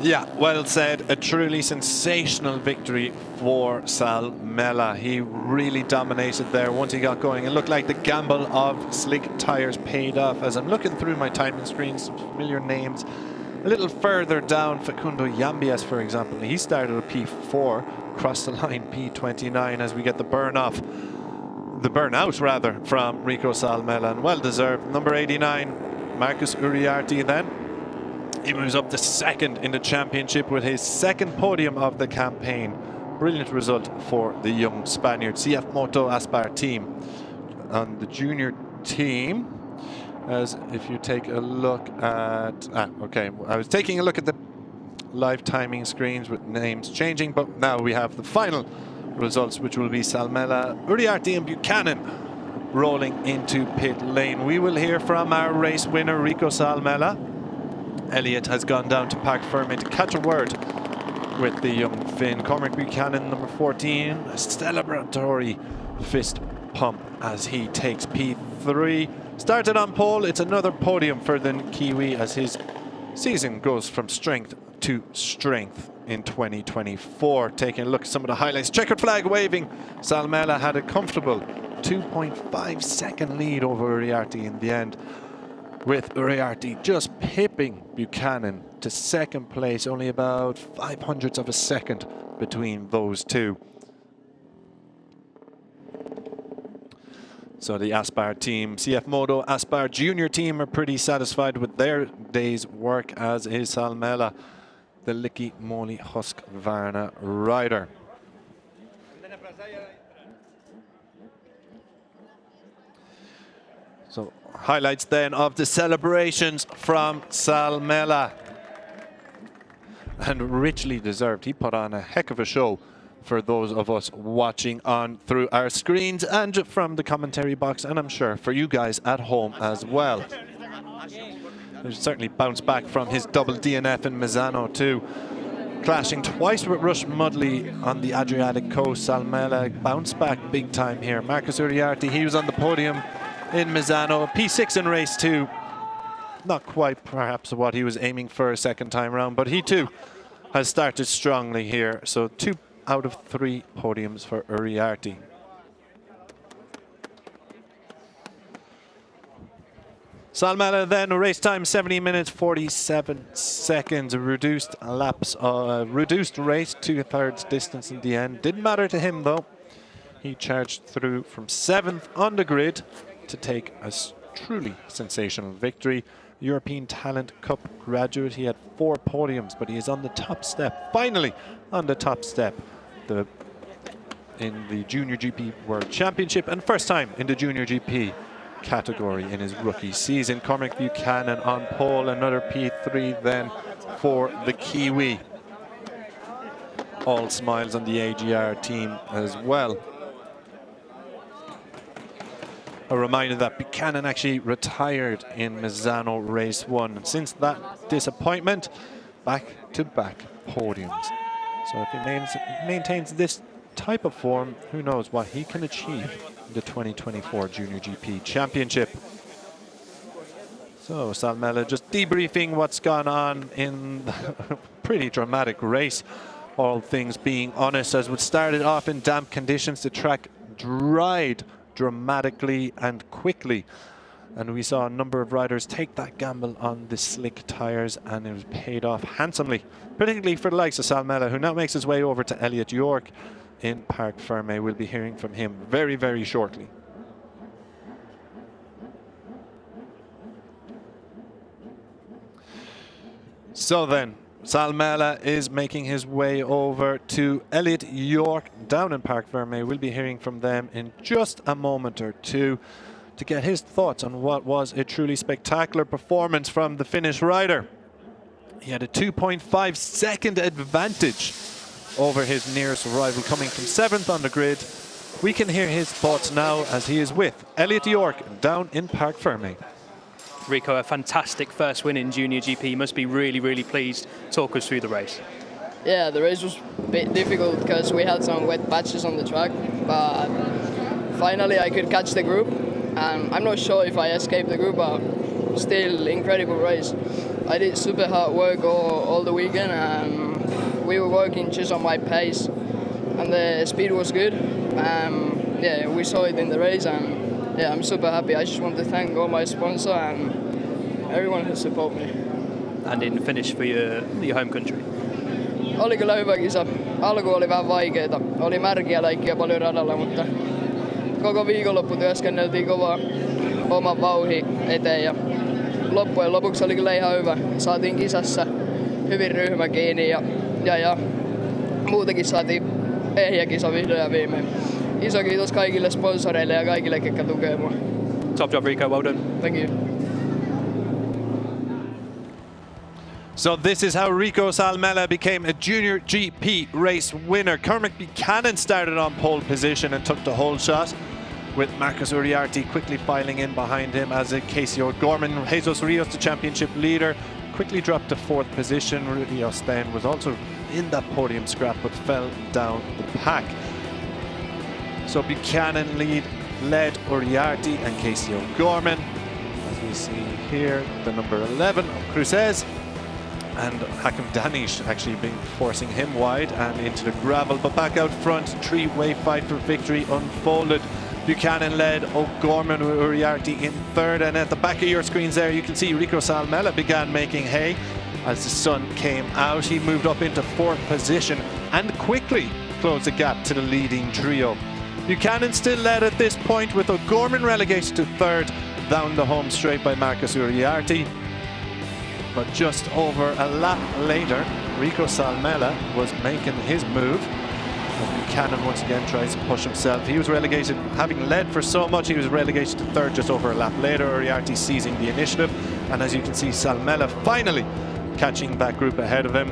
Yeah, well said. A truly sensational victory for Salmela. He really dominated there once he got going. It looked like the gamble of slick tyres paid off. As I'm looking through my timing screens, some familiar names. A little further down, Facundo Yambias, for example. He started at P4, crossed the line P29 as we get the burnout rather, from Rico Salmela, and well deserved. Number 89, Marcus Uriarte then. He moves up to second in the championship with his second podium of the campaign. Brilliant result for the young Spaniard. CF Moto Aspar team on the junior team. As if you take a look at, okay, I was taking a look at the live timing screens with names changing, but now we have the final results, which will be Salmela, Uriarte and Buchanan rolling into pit lane. We will hear from our race winner, Rico Salmela. Elliot has gone down to Park Ferme to catch a word with the young Finn. Cormac Buchanan, number 14, a celebratory fist pump as he takes P3. Started on pole, it's another podium for the Kiwi as his season goes from strength to strength in 2024. Taking a look at some of the highlights. Checkered flag waving. Salmela had a comfortable 2.5 second lead over Uriarte in the end, with Uriarte just pipping Buchanan to second place, only about 0.05 of a second between those two. So the Aspar team, CF Moto Aspar junior team, are pretty satisfied with their day's work, as is Salmela, the Licky Moly Husqvarna rider. So highlights then of the celebrations from Salmela, and richly deserved. He put on a heck of a show for those of us watching on through our screens and from the commentary box, and I'm sure for you guys at home as well. He's certainly bounced back from his double DNF in Misano too. Clashing twice with Rush Mudley on the Adriatic coast, Salmela bounced back big time here. Marcus Uriarte, he was on the podium in Misano, P6 in race 2. Not quite perhaps what he was aiming for a second time round, but he too has started strongly here. So 2 out of 3 podiums for Uriarte. Salmela then, race time 70 minutes 47 seconds. Reduced laps, reduced race, 2/3 distance in the end. Didn't matter to him though. He charged through from 7th on the grid to take a truly sensational victory. European Talent Cup graduate. He had 4 podiums, but he is on the top step, finally on the top step in the Junior GP World Championship, and first time in the Junior GP category in his rookie season. Cormac Buchanan on pole, another P3 then for the Kiwi. All smiles on the AGR team as well. A reminder that Buchanan actually retired in Misano race 1. And since that disappointment, back-to-back podiums. So if he maintains this type of form, who knows what he can achieve in the 2024 Junior GP Championship. So Salmela just debriefing what's gone on in the pretty dramatic race, all things being honest, as we started off in damp conditions. The track dried dramatically and quickly And we saw a number of riders take that gamble on the slick tyres, and it was paid off handsomely, particularly for the likes of Salmela, who now makes his way over to Elliot York in Parc Fermé. We'll be hearing from him very, very shortly. So then, Salmela is making his way over to Elliot York down in Parc Fermé. We'll be hearing from them in just a moment or two to get his thoughts on what was a truly spectacular performance from the Finnish rider. He had a 2.5 second advantage over his nearest rival, coming from 7th on the grid. We can hear his thoughts now as he is with Elliot York down in Parc Fermé. Rico, a fantastic first win in Junior GP. You must be really, really pleased. Talk us through the race. Yeah, the race was a bit difficult because we had some wet patches on the track, but finally I could catch the group. I'm not sure if I escaped the group, but still incredible race. I did super hard work all the weekend, and we were working just on my pace, and the speed was good. Yeah, we saw it in the race, and yeah, I'm super happy. I just want to thank all my sponsors and everyone who support me. And in finish for your home country. Oli kyllä hyvä kisa. Alku oli vähän vaikeeta. Oli märkiä läikkiä paljon radalla, mutta koko viikonloppu työskenneltiin kovaa oman vauhin eteen ja loppujen lopuksi oli kyllä ihan hyvä. Saatiin kisassa hyvin ryhmä kiinni ja muutenkin saatiin ehjä kisa vihdoin ja viimein. Iso kiitos kaikille sponsoreille ja kaikille, ketkä tukee mua. Top job, Rico. Well done. Thank you. So this is how Rico Salmela became a Junior GP race winner. Cormac Buchanan started on pole position and took the whole shot, with Marcus Uriarte quickly filing in behind him, as did Casey O'Gorman. Jesus Rios, the championship leader, quickly dropped to 4th position. Rios then was also in that podium scrap but fell down the pack. So Buchanan led Uriarte and Casey O'Gorman. As we see here, the number 11 of Cruces, and Hakim Danish actually been forcing him wide and into the gravel, but back out front, three-way fight for victory unfolded. Buchanan led O'Gorman with Uriarte in 3rd, and at the back of your screens there you can see Rico Salmela began making hay. As the sun came out, he moved up into 4th position and quickly closed the gap to the leading trio. Buchanan still led at this point, with O'Gorman relegated to 3rd down the home straight by Marcus Uriarte. But just over a lap later, Rico Salmela was making his move. And Buchanan once again tries to push himself. He was relegated, having led for so much, he was relegated to 3rd just over a lap later. Uriarte seizing the initiative. And as you can see, Salmela finally catching that group ahead of him.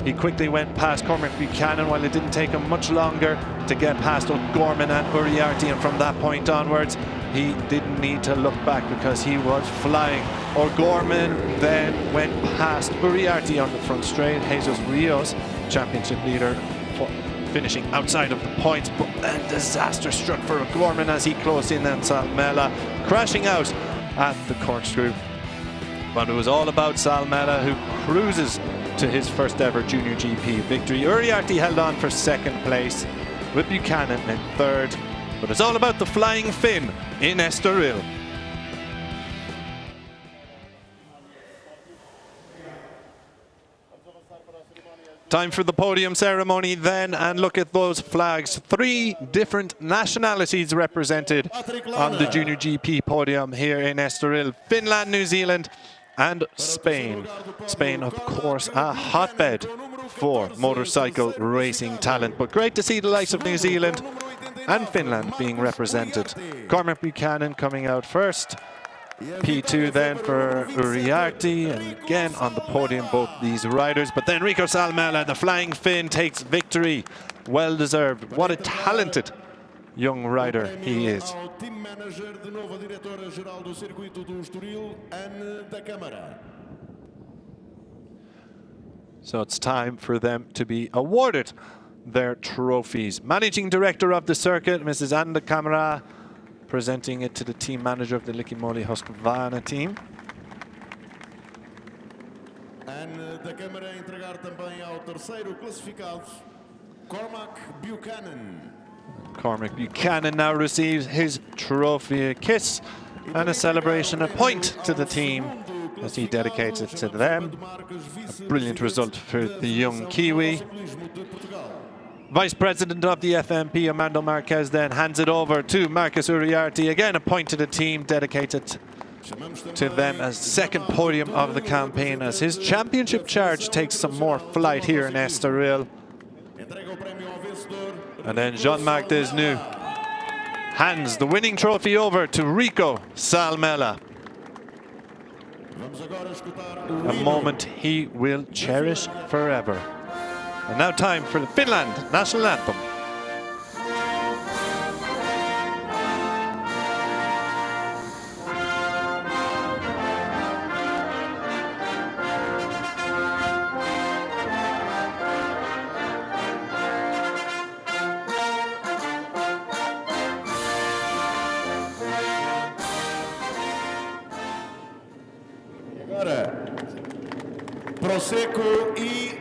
He quickly went past Cormac Buchanan, while it didn't take him much longer to get past O'Gorman and Uriarte, and from that point onwards he didn't need to look back because he was flying. O'Gorman then went past Uriarte on the front straight. Jesus Rios, championship leader, finishing outside of the points, but then disaster struck for O'Gorman as he closed in on Salmela, crashing out at the corkscrew. But it was all about Salmela, who cruises to his first ever Junior GP victory. Uriarte held on for 2nd place, with Buchanan in 3rd. But it's all about the Flying Finn in Estoril. Time for the podium ceremony then, and look at those flags. 3 different nationalities represented on the Junior GP podium here in Estoril. Finland, New Zealand and Spain. Spain, of course, a hotbed for motorcycle racing talent, but great to see the likes of New Zealand and Finland being represented. Cormac Buchanan coming out first. P2 then for Uriarte, and again on the podium both these riders. But then Rico Salmela, the Flying Finn, takes victory. Well deserved. What a talented young rider he is. Team manager, de novo diretora-geral do Circuito do Estoril, Anne da Câmara. So it's time for them to be awarded their trophies. Managing Director of the circuit, Mrs. Anne da Câmara, presenting it to the team manager of the Liikimooli Husqvarna team. Anne da Câmara a entregar também ao terceiro classificado, Cormac Buchanan. Cormac Buchanan now receives his trophy. A kiss And a celebration, a point to the team as he dedicates it to them. A brilliant result for the young Kiwi. Vice President of the FMP, Armando Marquez, then hands it over to Marcus Uriarte. Again, a point to the team, dedicated to them as second podium of the campaign, as his championship charge takes some more flight here in Estoril. And then Jean-Marc Desnus hands the winning trophy over to Rico Salmela. A moment he will cherish forever. And now time for the Finland national anthem.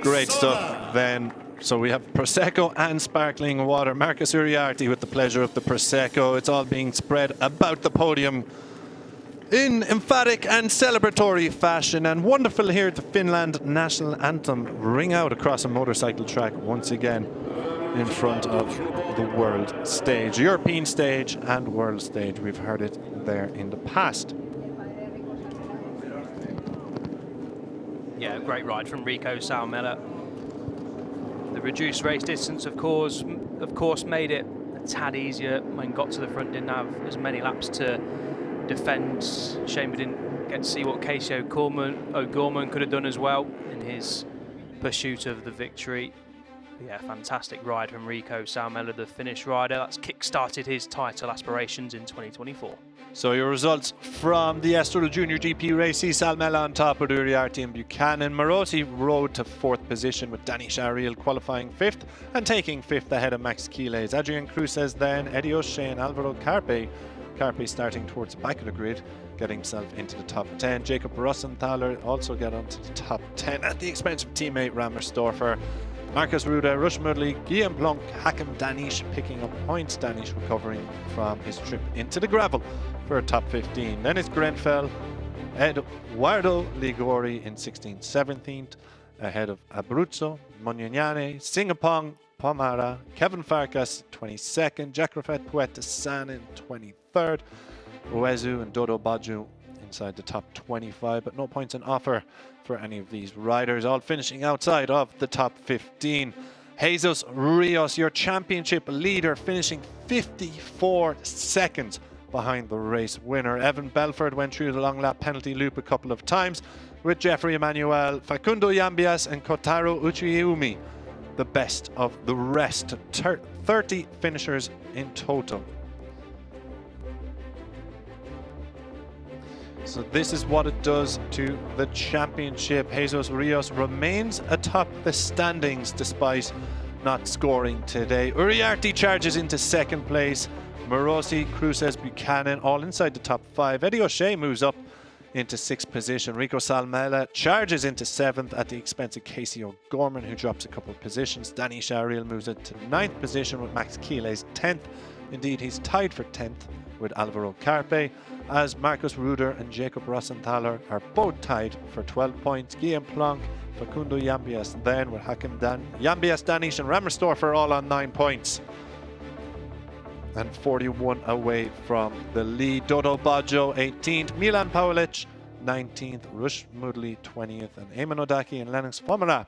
Great stuff then. So we have Prosecco and sparkling water. Marcus Uriarte with the pleasure of the Prosecco. It's all being spread about the podium in emphatic and celebratory fashion. And wonderful to hear the Finland national anthem ring out across a motorcycle track once again in front of the world stage, European stage and world stage. We've heard it there in the past. Yeah, great ride from Rico Salmela. The reduced race distance, of course, made it a tad easier when got to the front. Didn't have as many laps to defend. Shame we didn't get to see what Casey O'Gorman could have done as well in his pursuit of the victory. Yeah, fantastic ride from Rico Salmela, the Finnish rider. That's kick-started his title aspirations in 2024. So your results from the Estoril Junior GP race: Salmela on top with Uriarte and Buchanan. Morosi rode to 4th position with Danny Shariel qualifying 5th and taking 5th ahead of Max Quiles. Adrian Cruces then, Eddie O'Shea and Alvaro Carpe. Carpe starting towards the back of the grid, getting himself into the top 10. Jacob Rossenthaler also got onto the top 10 at the expense of teammate Rammersdorfer. Marcus Rude, Rush Mudley, Guillaume Blanc, Hakim Danish picking up points. Danish recovering from his trip into the gravel for a top 15. Then it's Grenfell, Eduardo Ligori in 16th, 17th, ahead of Abruzzo, Mognaniane, Singapong, Pomara, Kevin Farkas 22nd, Jackrafet Puet San in 23rd, Uezu and Dodo Baju inside the top 25, but no points on offer for any of these riders, all finishing outside of the top 15. Jesus Rios, your championship leader, finishing 54 seconds behind the race winner. Evan Belford went through the long lap penalty loop a couple of times with Jeffrey Emmanuel, Facundo Yambias and Kotaro Uchiumi, the best of the rest. 30 finishers in total. So this is what it does to the championship. Jesus Rios remains atop the standings despite not scoring today. Uriarte charges into 2nd place. Morosi, Cruces, Buchanan all inside the top 5. Eddie O'Shea moves up into 6th position. Rico Salmela charges into 7th at the expense of Casey O'Gorman, who drops a couple of positions. Danny Shariel moves into 9th position with Max Quiles 10th. Indeed, he's tied for 10th with Alvaro Carpe, as Marcus Ruder and Jacob Rossenthaler are both tied for 12 points. Guillaume Planck, Facundo Yambias then with Hakim Yambias, Danish and Rammersdorfer all on 9 points. And 41 away from the lead. Dodo Baggio 18th, Milan Paulic 19th, Rush Mudley 20th, and Eamon Odaki and Lennox Pomara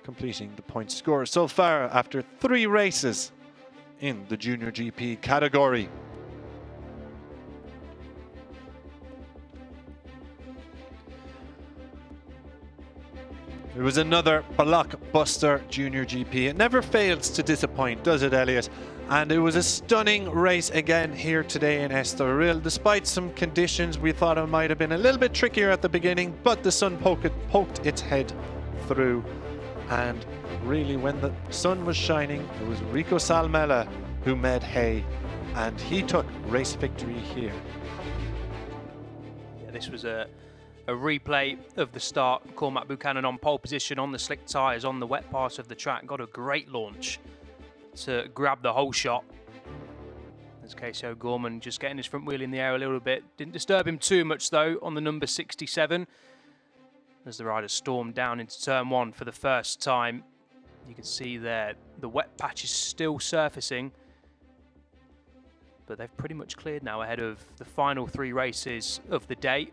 completing the point score so far after 3 races in the Junior GP category. It was another blockbuster Junior GP. It never fails to disappoint, does it, Elliot? And it was a stunning race again here today in Estoril. Despite some conditions, we thought it might have been a little bit trickier at the beginning, but the sun poked its head through. And really, when the sun was shining, it was Rico Salmela who made hay, and he took race victory here. Yeah, this was a replay of the start. Cormac Buchanan on pole position on the slick tyres on the wet part of the track. Got a great launch to grab the whole shot As Casey O'Gorman just getting his front wheel in the air a little bit. Didn't disturb him too much though on the number 67. As the riders stormed down into turn 1 for the first time. You can see there the wet patch is still surfacing. But they've pretty much cleared now ahead of the final 3 races of the day.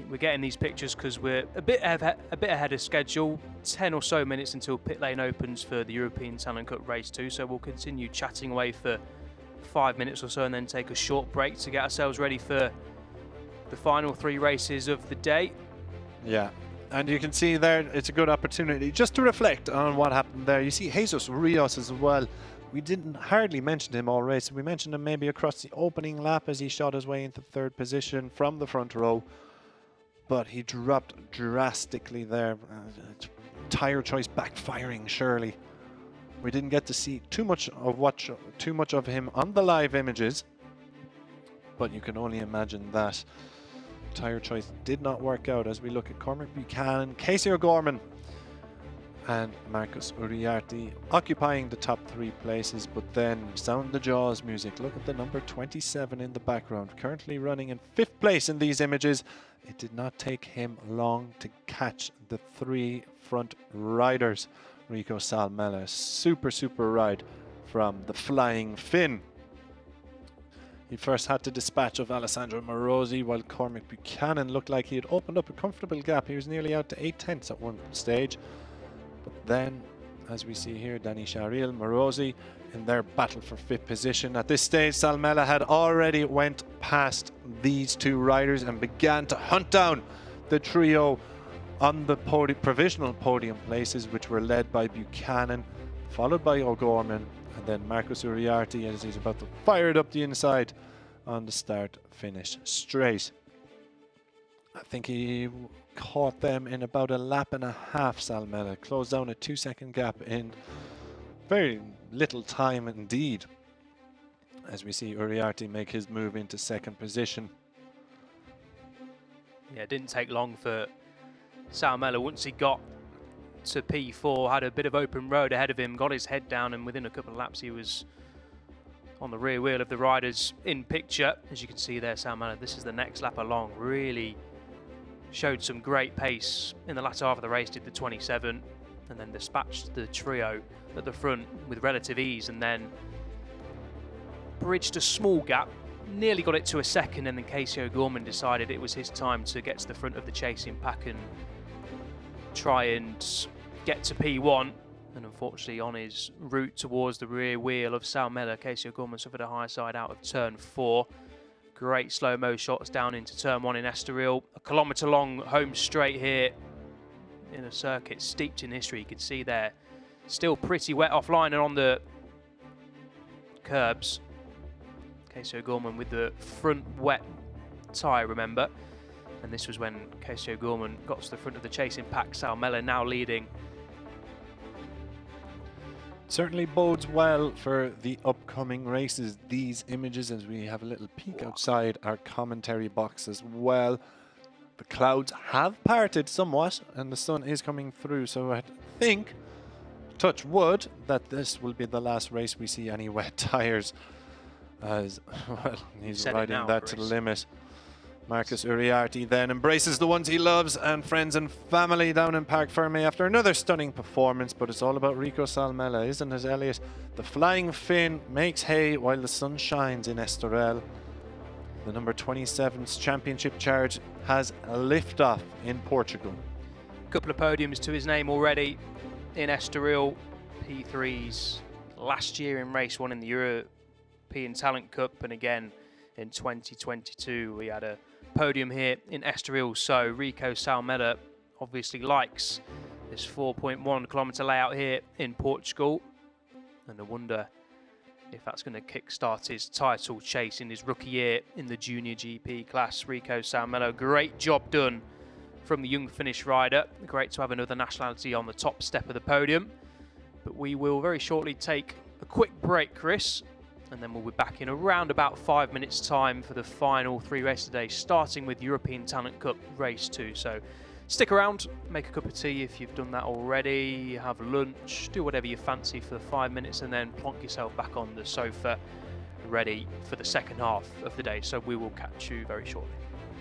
We're getting these pictures because we're a bit ahead of schedule, 10 or so minutes until pit lane opens for the European Talent Cup Race 2, so we'll continue chatting away for 5 minutes or so and then take a short break to get ourselves ready for the final 3 races of the day. Yeah, and you can see there it's a good opportunity just to reflect on what happened there. You see Jesus Rios as well. We didn't hardly mention him all race. We mentioned him maybe across the opening lap as he shot his way into 3rd position from the front row. But he dropped drastically there. Tyre choice backfiring surely. We didn't get to see too much of him on the live images, but you can only imagine that tyre choice did not work out as we look at Cormac Buchanan, Casey O'Gorman, and Marcus Uriarte occupying the top 3 places. But then sound the Jaws music. Look at the number 27 in the background, currently running in 5th place in these images. It did not take him long to catch the 3 front riders. Rico Salmela, super ride from the Flying Finn. He first had to dispatch of Alessandro Morosi, while Cormac Buchanan looked like he had opened up a comfortable gap. He was nearly out to 8/10 at one stage. But then, as we see here, Danny Sharil, Morosi in their battle for 5th position. At this stage, Salmela had already went past these 2 riders and began to hunt down the trio on the provisional podium places, which were led by Buchanan, followed by O'Gorman, and then Marcus Uriarte as he's about to fire it up the inside on the start-finish straight. I think he caught them in about a lap and a half, Salmela. Closed down a 2-second gap in very little time indeed. As we see Uriarte make his move into 2nd position. Yeah, it didn't take long for Salmela. Once he got to P4, had a bit of open road ahead of him, got his head down, and within a couple of laps he was on the rear wheel of the riders in picture. As you can see there, Salmela, this is the next lap along, really showed some great pace in the latter half of the race, did the 27, and then dispatched the trio at the front with relative ease, and then bridged a small gap, nearly got it to a 2nd, and then Casey O'Gorman decided it was his time to get to the front of the chasing pack and try and get to P1. And unfortunately, on his route towards the rear wheel of Salmela, Casey O'Gorman suffered a high side out of turn 4. Great slow-mo shots down into turn 1 in Estoril. A kilometre-long home straight here in a circuit steeped in history. You can see there, still pretty wet offline and on the curbs. Casey O'Gorman with the front wet tyre, remember. And this was when Casey O'Gorman got to the front of the chasing pack. Salmela now leading. Certainly bodes well for the upcoming races, these images, as we have a little peek outside our commentary box as well. The clouds have parted somewhat and the sun is coming through, so I think, touch wood, that this will be the last race we see any wet tyres, as well, he's riding now, that Chris, to the limit. Marcus Uriarte then embraces the ones he loves and friends and family down in Parc Fermé after another stunning performance, but it's all about Rico Salmela, isn't it, Elliot? The Flying Finn makes hay while the sun shines in Estoril. The number 27's championship charge has a lift-off in Portugal. A couple of podiums to his name already in Estoril. P3s last year in race 1 in the European Talent Cup, and again in 2022 we had a podium here in Estoril. So Rico Salmela obviously likes this 4.1 kilometre layout here in Portugal, and I wonder if that's going to kickstart his title chase in his rookie year in the Junior GP class. Rico Salmela, great job done from the young Finnish rider. Great to have another nationality on the top step of the podium. But we will very shortly take a quick break, Chris, and then we'll be back in around about 5 minutes time for the final 3 races today, starting with European Talent Cup Race 2. So stick around, make a cup of tea if you've done that already, have lunch, do whatever you fancy for the 5 minutes, and then plonk yourself back on the sofa, ready for the second half of the day. So we will catch you very shortly.